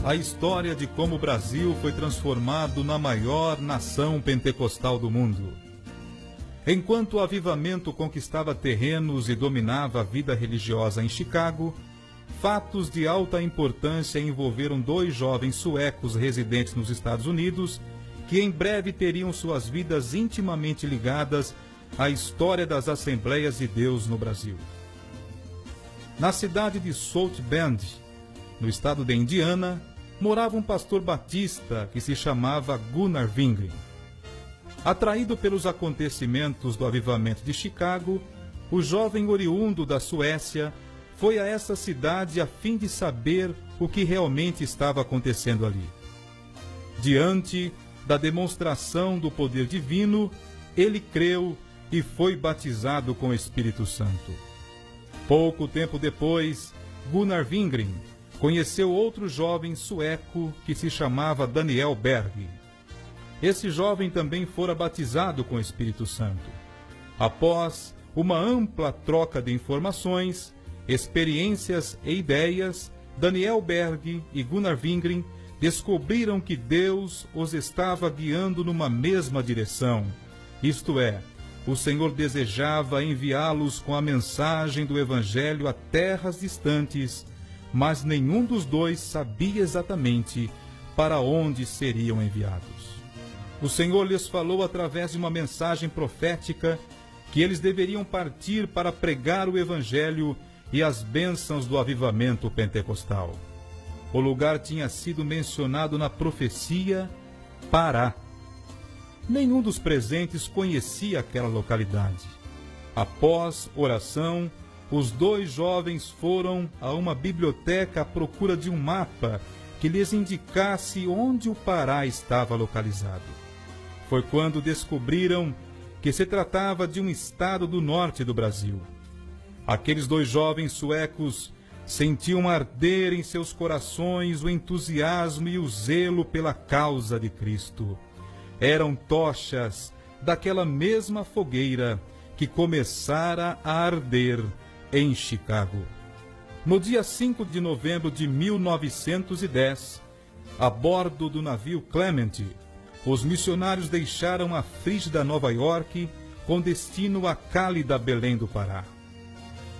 A história de como o Brasil foi transformado na maior nação pentecostal do mundo. Enquanto o avivamento conquistava terrenos e dominava a vida religiosa em Chicago, fatos de alta importância envolveram 2 jovens suecos residentes nos Estados Unidos, que em breve teriam suas vidas intimamente ligadas à história das Assembleias de Deus no Brasil. Na cidade de South Bend, no estado de Indiana, morava um pastor batista que se chamava Gunnar Wingren. Atraído pelos acontecimentos do avivamento de Chicago, o jovem oriundo da Suécia foi a essa cidade a fim de saber o que realmente estava acontecendo ali. Diante da demonstração do poder divino, ele creu e foi batizado com o Espírito Santo. Pouco tempo depois, Gunnar Wingren conheceu outro jovem sueco que se chamava Daniel Berg. Esse jovem também fora batizado com o Espírito Santo. Após uma ampla troca de informações, experiências e ideias, Daniel Berg e Gunnar Wingren descobriram que Deus os estava guiando numa mesma direção, isto é, o Senhor desejava enviá-los com a mensagem do Evangelho a terras distantes, mas nenhum dos dois sabia exatamente para onde seriam enviados. O Senhor lhes falou através de uma mensagem profética que eles deveriam partir para pregar o Evangelho e as bênçãos do avivamento pentecostal. O lugar tinha sido mencionado na profecia Pará. Nenhum dos presentes conhecia aquela localidade. Após oração, os 2 jovens foram a uma biblioteca à procura de um mapa que lhes indicasse onde o Pará estava localizado. Foi quando descobriram que se tratava de um estado do norte do Brasil. Aqueles 2 jovens suecos sentiam arder em seus corações o entusiasmo e o zelo pela causa de Cristo. Eram tochas daquela mesma fogueira que começara a arder em Chicago. No dia 5 de novembro de 1910, a bordo do navio Clement, os missionários deixaram a frígida Nova York com destino à cálida Belém do Pará.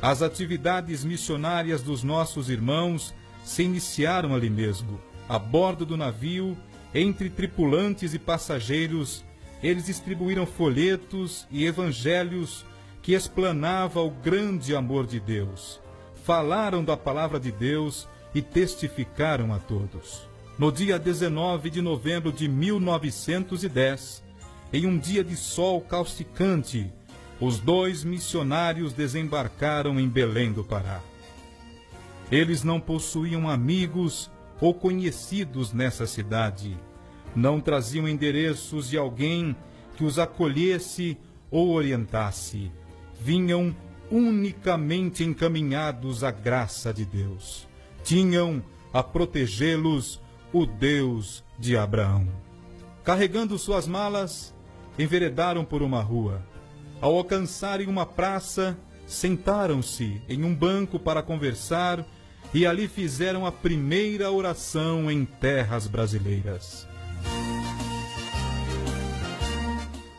As atividades missionárias dos nossos irmãos se iniciaram ali mesmo. A bordo do navio, entre tripulantes e passageiros, eles distribuíram folhetos e evangelhos que explanava o grande amor de Deus. Falaram da palavra de Deus e testificaram a todos. No dia 19 de novembro de 1910, em um dia de sol causticante, os 2 missionários desembarcaram em Belém do Pará. Eles não possuíam amigos ou conhecidos nessa cidade. Não traziam endereços de alguém que os acolhesse ou orientasse. Vinham unicamente encaminhados à graça de Deus. Tinham a protegê-los o Deus de Abraão. Carregando suas malas, enveredaram por uma rua. Ao alcançarem uma praça, sentaram-se em um banco para conversar e ali fizeram a primeira oração em terras brasileiras.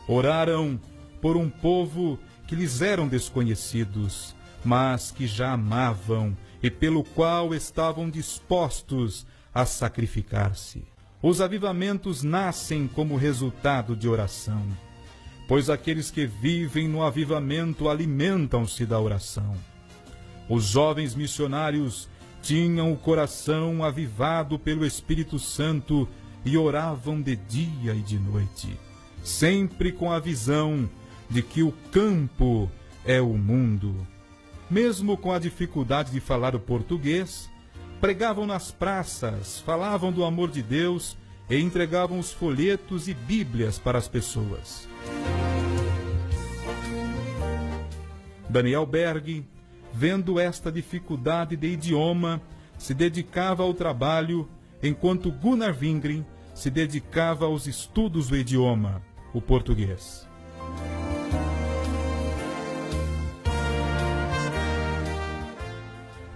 Oraram por um povo que lhes eram desconhecidos, mas que já amavam e pelo qual estavam dispostos a sacrificar-se. Os avivamentos nascem como resultado de oração, pois aqueles que vivem no avivamento alimentam-se da oração. Os jovens missionários tinham o coração avivado pelo Espírito Santo e oravam de dia e de noite, sempre com a visão de que o campo é o mundo. Mesmo com a dificuldade de falar o português, pregavam nas praças, falavam do amor de Deus e entregavam os folhetos e bíblias para as pessoas. Daniel Berg, vendo esta dificuldade de idioma, se dedicava ao trabalho, enquanto Gunnar Wingren se dedicava aos estudos do idioma, o português.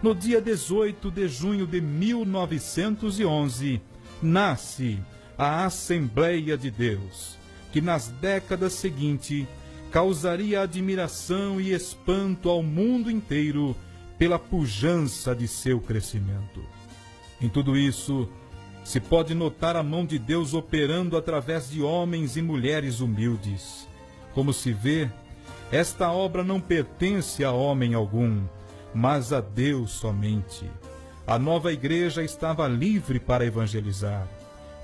no dia 18 de junho de 1911, nasce a Assembleia de Deus, que nas décadas seguintes causaria admiração e espanto ao mundo inteiro pela pujança de seu crescimento. Em tudo isso, se pode notar a mão de Deus operando através de homens e mulheres humildes. Como se vê, esta obra não pertence a homem algum, mas a Deus somente. A nova igreja estava livre para evangelizar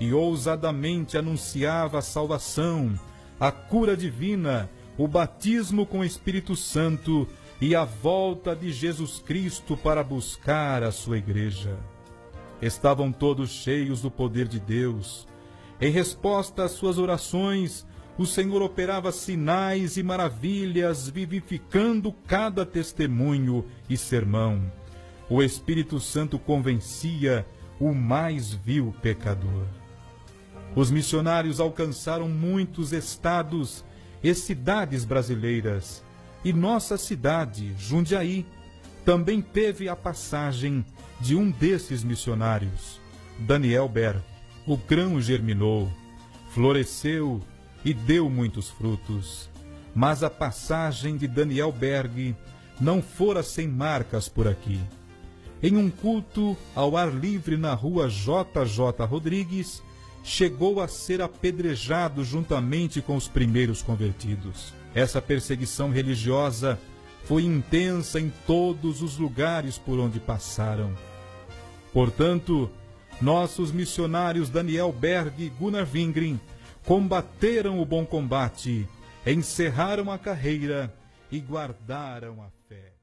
e ousadamente anunciava a salvação, a cura divina, o batismo com o Espírito Santo e a volta de Jesus Cristo para buscar a sua igreja. Estavam todos cheios do poder de Deus. Em resposta às suas orações, o Senhor operava sinais e maravilhas, vivificando cada testemunho e sermão. O Espírito Santo convencia o mais vil pecador. Os missionários alcançaram muitos estados e cidades brasileiras, e nossa cidade, Jundiaí, também teve a passagem de um desses missionários, Daniel Berg. O grão germinou, floresceu e deu muitos frutos, mas a passagem de Daniel Berg não fora sem marcas por aqui. Em um culto ao ar livre na rua JJ Rodrigues, chegou a ser apedrejado juntamente com os primeiros convertidos. Essa perseguição religiosa foi intensa em todos os lugares por onde passaram. Portanto, nossos missionários Daniel Berg e Gunnar Wingren combateram o bom combate, encerraram a carreira e guardaram a fé.